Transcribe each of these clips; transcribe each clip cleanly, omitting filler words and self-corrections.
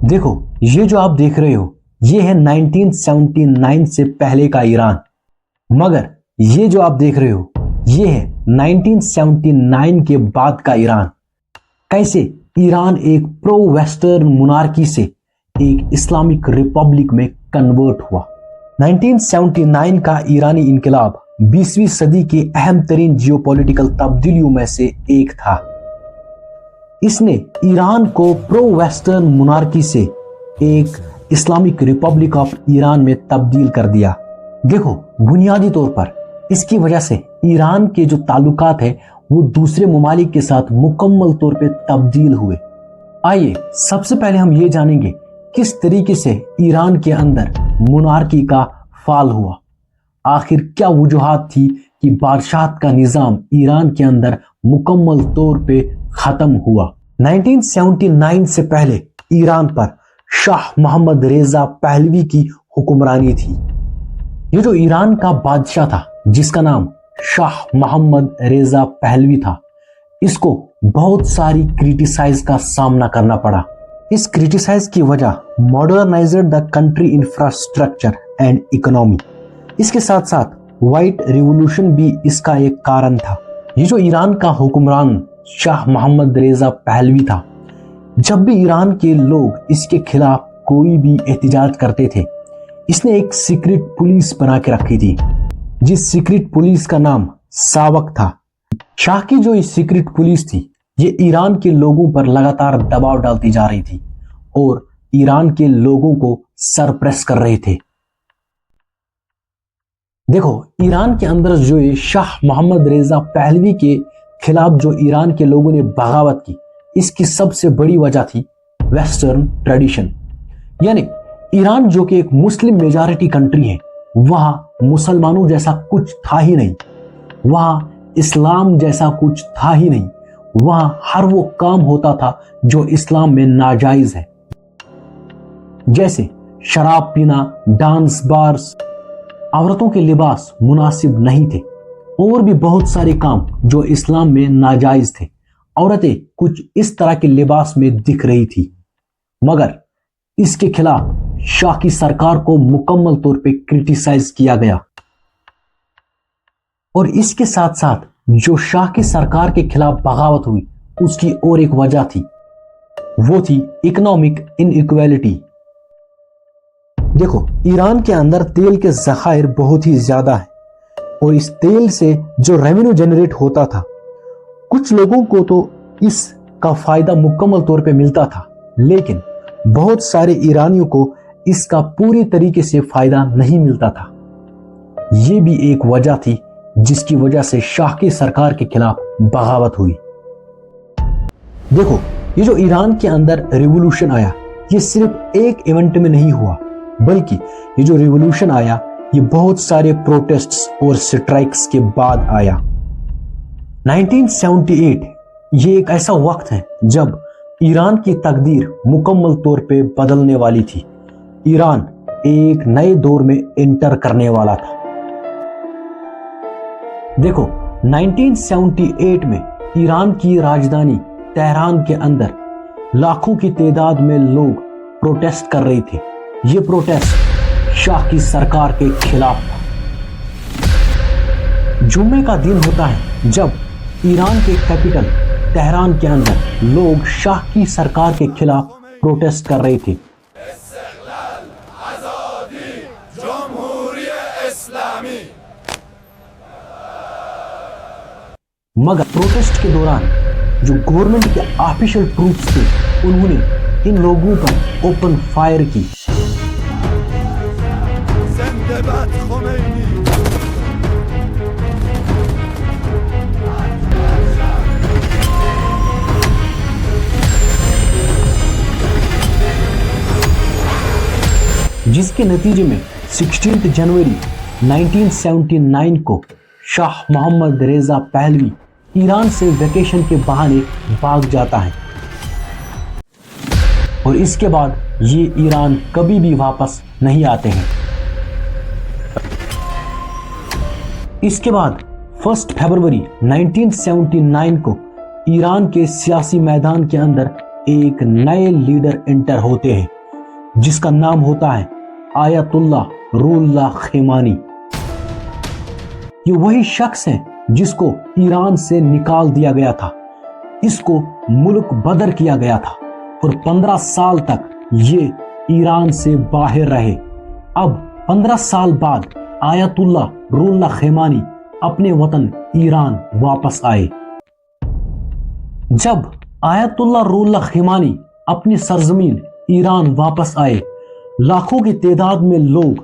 دیکھو یہ جو آپ دیکھ رہے ہو یہ ہے 1979 سے پہلے کا ایران، مگر یہ جو آپ دیکھ رہے ہو یہ ہے 1979 کے بعد کا ایران۔ کیسے ایران ایک پرو ویسٹرن مونارکی سے ایک اسلامک ریپبلک میں کنورٹ ہوا۔ 1979 کا ایرانی انقلاب 20ویں صدی کے اہم ترین جیو پولیٹیکل تبدیلیوں میں سے ایک تھا۔ اس نے ایران کو پرو ویسٹرن مونارکی سے ایک اسلامک ریپبلک آف ایران میں تبدیل کر دیا۔ دیکھو بنیادی طور پر اس کی وجہ سے ایران کے جو تعلقات ہیں وہ دوسرے ممالک کے ساتھ مکمل طور پہ تبدیل ہوئے۔ آئیے سب سے پہلے ہم یہ جانیں گے کس طریقے سے ایران کے اندر مونارکی کا فال ہوا، آخر کیا وجوہات تھی کہ بادشاہت کا نظام ایران کے اندر مکمل طور پہ ختم ہوا۔ 1979 سے پہلے ایران پر شاہ محمد رضا پہلوی کی حکمرانی تھی۔ یہ جو ایران کا بادشاہ تھا جس کا نام شاہ محمد رضا پہلوی تھا، اس کو بہت ساری کرٹیسائز کا سامنا کرنا پڑا۔ اس کرٹیسائز کی وجہ modernised the country infrastructure and economy, اس کے ساتھ ساتھ وائٹ ریولوشن بھی اس کا ایک کارن تھا۔ یہ جو ایران کا حکمران شاہ محمد رضا پہلوی تھا، جب بھی ایران کے لوگ اس کے خلاف کوئی بھی احتجاج کرتے تھے، اس نے ایک سیکرٹ پولیس بنا کے رکھی تھی جس سیکرٹ پولیس کا نام ساوک تھا۔ شاہ کی جو یہ سیکرٹ پولیس تھی یہ ایران کے لوگوں پر لگاتار دباؤ ڈالتی جا رہی تھی اور ایران کے لوگوں کو سرپریس کر رہے تھے۔ دیکھو ایران کے اندر جو یہ شاہ محمد رضا پہلوی کے خلاف جو ایران کے لوگوں نے بغاوت کی، اس کی سب سے بڑی وجہ تھی ویسٹرن ٹریڈیشن۔ یعنی ایران جو کہ ایک مسلم میجارٹی کنٹری ہے، وہاں مسلمانوں جیسا کچھ تھا ہی نہیں، وہاں اسلام جیسا کچھ تھا ہی نہیں، وہاں ہر وہ کام ہوتا تھا جو اسلام میں ناجائز ہے، جیسے شراب پینا، ڈانس بارز، عورتوں کے لباس مناسب نہیں تھے، اور بھی بہت سارے کام جو اسلام میں ناجائز تھے۔ عورتیں کچھ اس طرح کے لباس میں دکھ رہی تھی، مگر اس کے خلاف شاہ کی سرکار کو مکمل طور پہ کرٹیسائز کیا گیا۔ اور اس کے ساتھ ساتھ جو شاہ کی سرکار کے خلاف بغاوت ہوئی اس کی اور ایک وجہ تھی، وہ تھی اکنامک ان ایکویلٹی۔ دیکھو ایران کے اندر تیل کے ذخائر بہت ہی زیادہ ہیں، اور اس تیل سے جو ریونیو جنریٹ ہوتا تھا، کچھ لوگوں کو تو اس کا فائدہ مکمل طور پہ ملتا تھا، لیکن بہت سارے ایرانیوں کو اس کا پوری طریقے سے فائدہ نہیں ملتا تھا۔ یہ بھی ایک وجہ تھی جس کی وجہ سے شاہ کی سرکار کے خلاف بغاوت ہوئی۔ دیکھو یہ جو ایران کے اندر ریولوشن آیا، یہ صرف ایک ایونٹ میں نہیں ہوا، بلکہ یہ جو ریولوشن آیا یہ بہت سارے پروٹیسٹس اور سٹرائکس کے بعد آیا۔ 1978 یہ ایک ایسا وقت ہے جب ایران کی تقدیر مکمل طور پہ بدلنے والی تھی۔ ایران ایک نئے دور میں انٹر کرنے والا تھا۔ دیکھو 1978 میں ایران کی راجدھانی تہران کے اندر لاکھوں کی تعداد میں لوگ پروٹیسٹ کر رہے تھے۔ یہ پروٹیسٹ شاہ کی سرکار کے خلاف تھا۔ جمعے کا دن ہوتا ہے جب ایران کے کیپٹل تہران کے اندر لوگ شاہ کی سرکار کے خلاف پروٹیسٹ کر رہے تھے۔ مگر پروٹیسٹ کے دوران جو گورنمنٹ کے آفیشل ٹروپس تھے انہوں نے ان لوگوں پر اوپن فائر کی۔ جس کے نتیجے میں 16 جنوری 1979 کو شاہ محمد رضا پہلوی ایران سے ویکیشن کے بہانے بھاگ جاتا ہے، اور اس کے بعد یہ ایران کبھی بھی واپس نہیں آتے ہیں۔ اس کے بعد 1 فروری 1979 کو ایران کے سیاسی میدان کے اندر ایک نئے لیڈر انٹر ہوتے ہیں۔ جس کا نام ہوتا ہے آیت اللہ روح اللہ خیمانی۔ یہ وہی شخص ہے جس کو ایران سے نکال دیا گیا تھا، اس کو ملک بدر کیا گیا تھا اور 15 سال تک یہ ایران سے باہر رہے۔ اب 15 سال بعد آیت اللہ روح اللہ خیمانی اپنے وطن ایران واپس آئے۔ جب آیت اللہ روح اللہ خیمانی اپنی سرزمین ایران واپس آئے، لاکھوں کی تعداد میں لوگ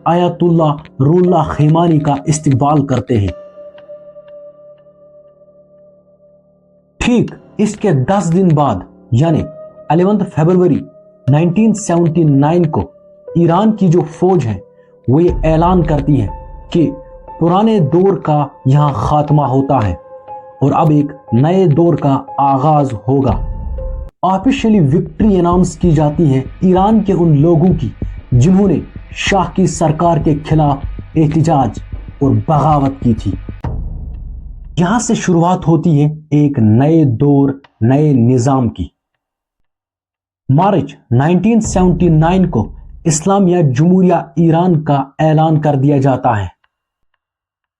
آیت اللہ روح اللہ خیمانی کا استقبال کرتے ہیں۔ ٹھیک اس کے 10 دن بعد یعنی 11 فروری 1979 کو ایران کی جو فوج ہے وہ یہ اعلان کرتی ہے کہ پرانے دور کا یہاں خاتمہ ہوتا ہے اور اب ایک نئے دور کا آغاز ہوگا۔ آفیشلی وکٹری اناؤنس کی جاتی ہے ایران کے ان لوگوں کی جنہوں نے شاہ کی سرکار کے خلاف احتجاج اور بغاوت کی تھی۔ یہاں سے شروعات ہوتی ہے ایک نئے دور، نئے نظام کی۔ مارچ 1979 کو اسلامیہ جمہوریہ ایران کا اعلان کر دیا جاتا ہے۔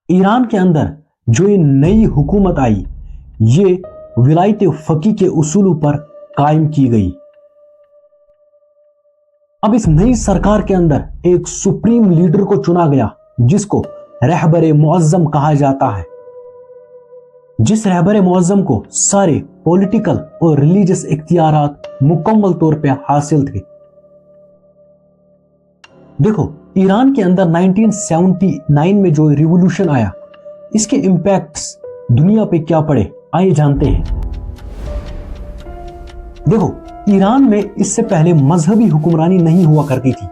ایران کے اندر جو یہ نئی حکومت آئی یہ ولایت فقیہ کے اصولوں پر قائم کی گئی۔ اب اس نئی سرکار کے اندر ایک سپریم لیڈر کو چنا گیا جس کو رہبر معظم کہا جاتا ہے، جس رہبر معظم کو سارے پولیٹیکل اور ریلیجس اختیارات مکمل طور پہ حاصل تھے۔ دیکھو ایران کے اندر 1979 میں جو ریولوشن آیا اس کے امپیکٹس دنیا پہ کیا پڑے آئے جانتے ہیں۔ دیکھو ایران میں اس سے پہلے مذہبی حکمرانی نہیں ہوا کرتی تھی،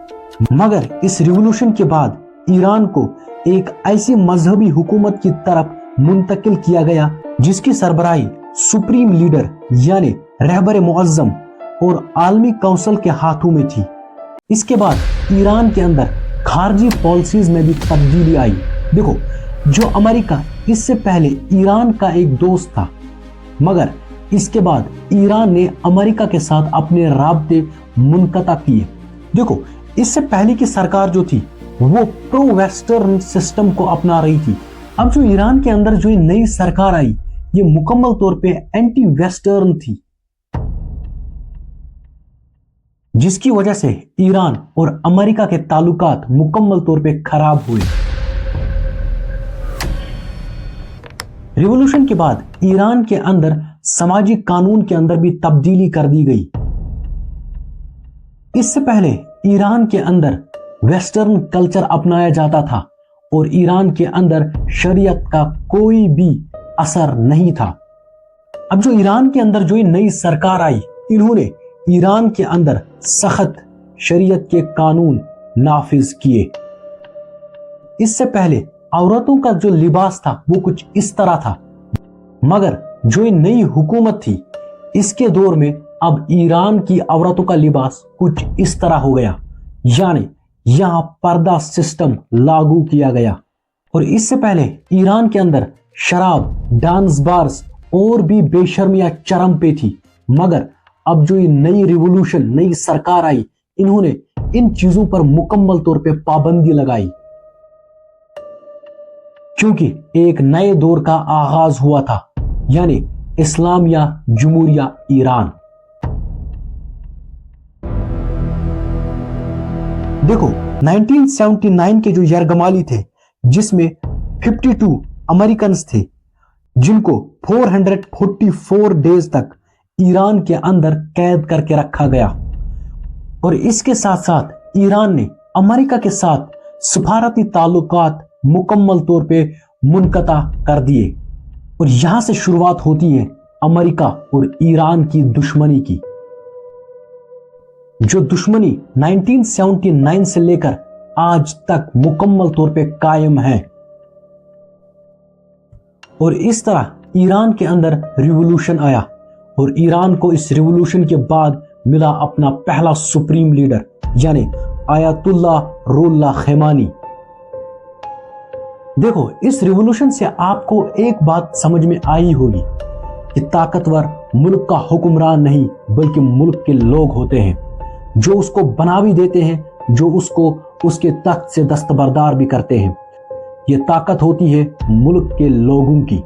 مگر اس ریولوشن کے بعد ایران کو ایک ایسی مذہبی حکومت کی طرف منتقل کیا گیا جس کی سربراہی سپریم لیڈر یعنی رہبر معظم اور عالمی کونسل کے ہاتھوں میں تھی۔ اس کے بعد ایران کے اندر خارجی پالیسیز میں بھی تبدیلی آئی۔ دیکھو جو امریکہ اس سے پہلے ایران کا ایک دوست تھا، مگر اس کے بعد ایران نے امریکہ کے ساتھ اپنے رابطے منقطع کیے۔ دیکھو اس سے پہلے کی سرکار جو تھی وہ پرو ویسٹرن سسٹم کو اپنا رہی تھی۔ اب جو ایران کے اندر جو نئی سرکار آئی یہ مکمل طور پہ اینٹی ویسٹرن تھی، جس کی وجہ سے ایران اور امریکہ کے تعلقات مکمل طور پہ خراب ہوئے۔ ریولوشن کے بعد ایران کے اندر سماجی قانون کے اندر بھی تبدیلی کر دی گئی۔ اس سے پہلے ایران کے اندر ویسٹرن کلچر اپنایا جاتا تھا اور ایران کے اندر شریعت کا کوئی بھی اثر نہیں تھا۔ اب جو ایران کے اندر جو نئی سرکار آئی انہوں نے ایران کے اندر سخت شریعت کے قانون نافذ کیے۔ اس سے پہلے عورتوں کا جو لباس تھا وہ کچھ اس طرح تھا، مگر جو نئی حکومت تھی اس کے دور میں اب ایران کی عورتوں کا لباس کچھ اس طرح ہو گیا، یعنی یہاں پردہ سسٹم لاگو کیا گیا۔ اور اس سے پہلے ایران کے اندر شراب، ڈانس بارز اور بھی بے شرمیاں چرم پہ تھی، مگر اب جو یہ نئی ریولوشن، نئی سرکار آئی انہوں نے ان چیزوں پر مکمل طور پہ پابندی لگائی، کیونکہ ایک نئے دور کا آغاز ہوا تھا یعنی اسلامیہ جمہوریہ ایران۔ دیکھو 1979 کے جو یرغمالی تھے جس میں 52 امریکنز تھے جن کو 444 ڈیز تک ایران کے اندر قید کر کے رکھا گیا، اور اس کے ساتھ ساتھ ایران نے امریکہ کے ساتھ سفارتی تعلقات مکمل طور پہ منقطع کر دیے، اور یہاں سے شروعات ہوتی ہے امریکہ اور ایران کی دشمنی کی، جو دشمنی 1979 سے لے کر آج تک مکمل طور پہ قائم ہے۔ اور اس طرح ایران کے اندر ریولوشن آیا اور ایران کو اس ریولوشن کے بعد ملا اپنا پہلا سپریم لیڈر یعنی آیت اللہ روح اللہ خیمانی۔ دیکھو اس ریولوشن سے آپ کو ایک بات سمجھ میں آئی ہوگی کہ طاقتور ملک کا حکمران نہیں بلکہ ملک کے لوگ ہوتے ہیں۔ جو اس کو بنا بھی دیتے ہیں, جو اس کو اس کے تخت سے دستبردار بھی کرتے ہیں. یہ طاقت ہوتی ہے ملک کے لوگوں کی.